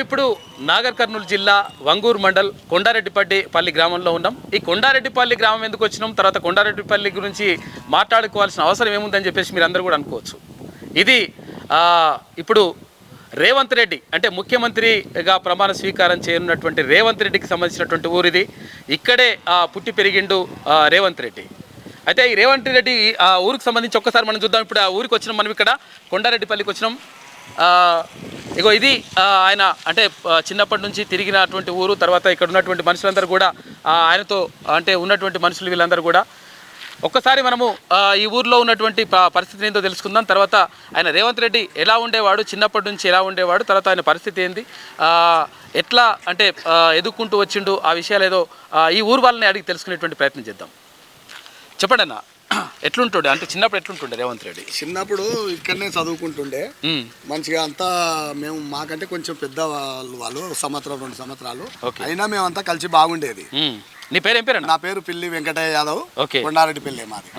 ఇప్పుడు నాగర్ కర్నూలు జిల్లా వంగూరు మండల్ కొండారెడ్డిపల్లి గ్రామంలో ఉన్నాం. ఈ కొండారెడ్డిపల్లి గ్రామం ఎందుకు వచ్చినాం, తర్వాత కొండారెడ్డిపల్లి గురించి మాట్లాడుకోవాల్సిన అవసరం ఏముందని చెప్పేసి మీరు అందరూ కూడా అనుకోవచ్చు. ఇది ఇప్పుడు రేవంత్ రెడ్డి అంటే ముఖ్యమంత్రిగా ప్రమాణ స్వీకారం చేయనున్నటువంటి రేవంత్ రెడ్డికి సంబంధించినటువంటి ఊరు ఇది. ఇక్కడే పుట్టి పెరిగిండు రేవంత్ రెడ్డి. అయితే ఈ రేవంత్ రెడ్డి ఆ ఊరికి సంబంధించి ఒక్కసారి మనం చూద్దాం. ఇప్పుడు ఆ ఊరికి వచ్చినాం, మనం ఇక్కడ కొండారెడ్డిపల్లికి వచ్చినాం. ఇగో ఇది ఆయన అంటే చిన్నప్పటి నుంచి తిరిగినటువంటి ఊరు. తర్వాత ఇక్కడ ఉన్నటువంటి మనుషులందరూ కూడా ఆయనతో అంటే ఉన్నటువంటి మనుషులు వీళ్ళందరూ కూడా ఒక్కసారి మనము ఈ ఊర్లో ఉన్నటువంటి పరిస్థితి ఏందో తెలుసుకుందాం. తర్వాత ఆయన రేవంత్ రెడ్డి ఎలా ఉండేవాడు, చిన్నప్పటి నుంచి ఎలా ఉండేవాడు, తర్వాత ఆయన పరిస్థితి ఏంది, ఎట్లా అంటే ఎదుర్కొంటూ వచ్చిండు, ఆ విషయాలు ఏదో ఈ ఊరు వాళ్ళని అడిగి తెలుసుకునేటువంటి ప్రయత్నం చేద్దాం. చెప్పండి అన్న, ఎట్లుంటుండే అంటే చిన్నప్పుడు ఎట్లుంటుండే రేవంత్ రెడ్డి? చిన్నప్పుడు ఇక్కడనే చదువుకుంటుండే మంచిగా అంతా. మేము మాకంటే కొంచెం పెద్ద వాళ్ళు సంవత్సరం 2 సంవత్సరాలు అయినా మేమంతా కలిసి బాగుండేది. నీ పేరు ఏం పేరు? నా పేరు పిల్లి వెంకటయ్య యాదవ్, కొండారెడ్డిపల్లి మాది.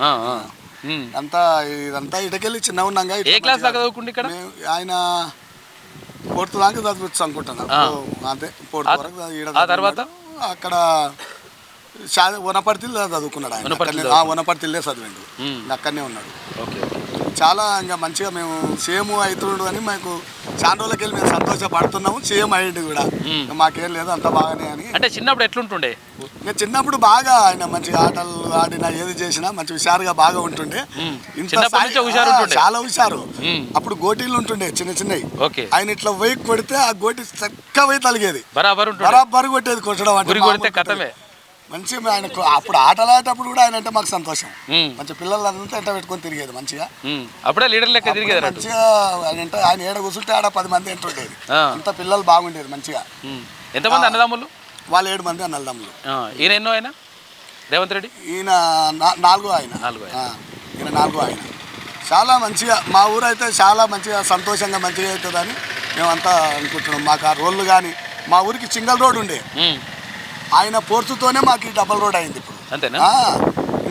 అంతా ఇదంతా ఇటకెళ్ళి చిన్న ఉన్నాగా. ఏ క్లాస్ దాకా చదువుకుంటే ఇక్కడ? ఆయన 4th దాకా చదువుచ్చు అనుకుంటున్నాను అంతే. 4th వరకు. ఆ తర్వాత అక్కడ వనపర్తిలో చదువుకున్నాడు ఆయన. వనపర్తిలో చదివాడు, అక్కడనే ఉన్నాడు. చాలా ఇంకా మంచిగా మేము సేమ్ అవుతుండు అని మాకు చాలా రోజులకి వెళ్ళి మేము సంతోషపడుతున్నాము. సేమ్ అయ్యింది కూడా, మాకేం లేదు అంత బాగానే అని. అంటే చిన్నప్పుడు ఎట్లుంటుండే? ఇంకా చిన్నప్పుడు బాగా ఆయన మంచిగా ఆటలు ఆడినా ఏది చేసినా మంచి హుషారుగా బాగా ఉంటుండే. చాలా హుషారు. అప్పుడు గోటీలు ఉంటుండే చిన్న చిన్నవి. ఆయన ఇట్లా పోయి కొడితే ఆ గోటి చక్కగా పోయి తలిగేది, బరాబర్ కొట్టేది. కొట్టడం అంటే మంచిగా ఆయనకు అప్పుడు ఆటలాడేటప్పుడు కూడా ఆయన అంటే మాకు సంతోషం. మంచి పిల్లలంతా ఎంట పెట్టుకొని తిరిగేది మంచిగా. అప్పుడే లీడర్ లెక్క తిరిగేది మంచిగా. ఆయన ఏడ కూర్చుంటే ఆడ 10 మంది ఎంటుండేది. అంత పిల్లలు బాగుండేది మంచిగా. ఎంతమంది అన్నదమ్ములు? వాళ్ళు 7 మంది అన్నదమ్ములు. ఈయన ఎన్నో ఆయన రేవంత్ రెడ్డి? ఈయన 4వ ఆయన. ఈయన 4వ ఆయన. చాలా మంచిగా మా ఊరు అయితే చాలా మంచిగా సంతోషంగా మంచిగా అవుతుందని మేమంతా అనుకుంటున్నాం. మాకు ఆ రోడ్లు కానీ, మా ఊరికి సింగిల్ రోడ్ ఉండే, ఆయన పోర్చుతోనే మాకు ఈ డబల్ రోడ్ అయింది ఇప్పుడు. అంతేనా?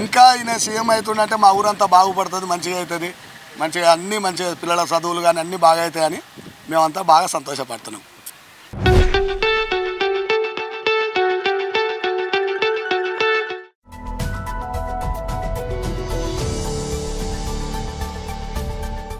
ఇంకా ఈయన సీఎం అవుతుండంటే మా ఊరంతా బాగుపడుతుంది, మంచిగా అవుతుంది. మంచిగా అన్నీ మంచిగా పిల్లల చదువులు కానీ అన్నీ బాగా అవుతాయని మేమంతా బాగా సంతోషపడుతున్నాం.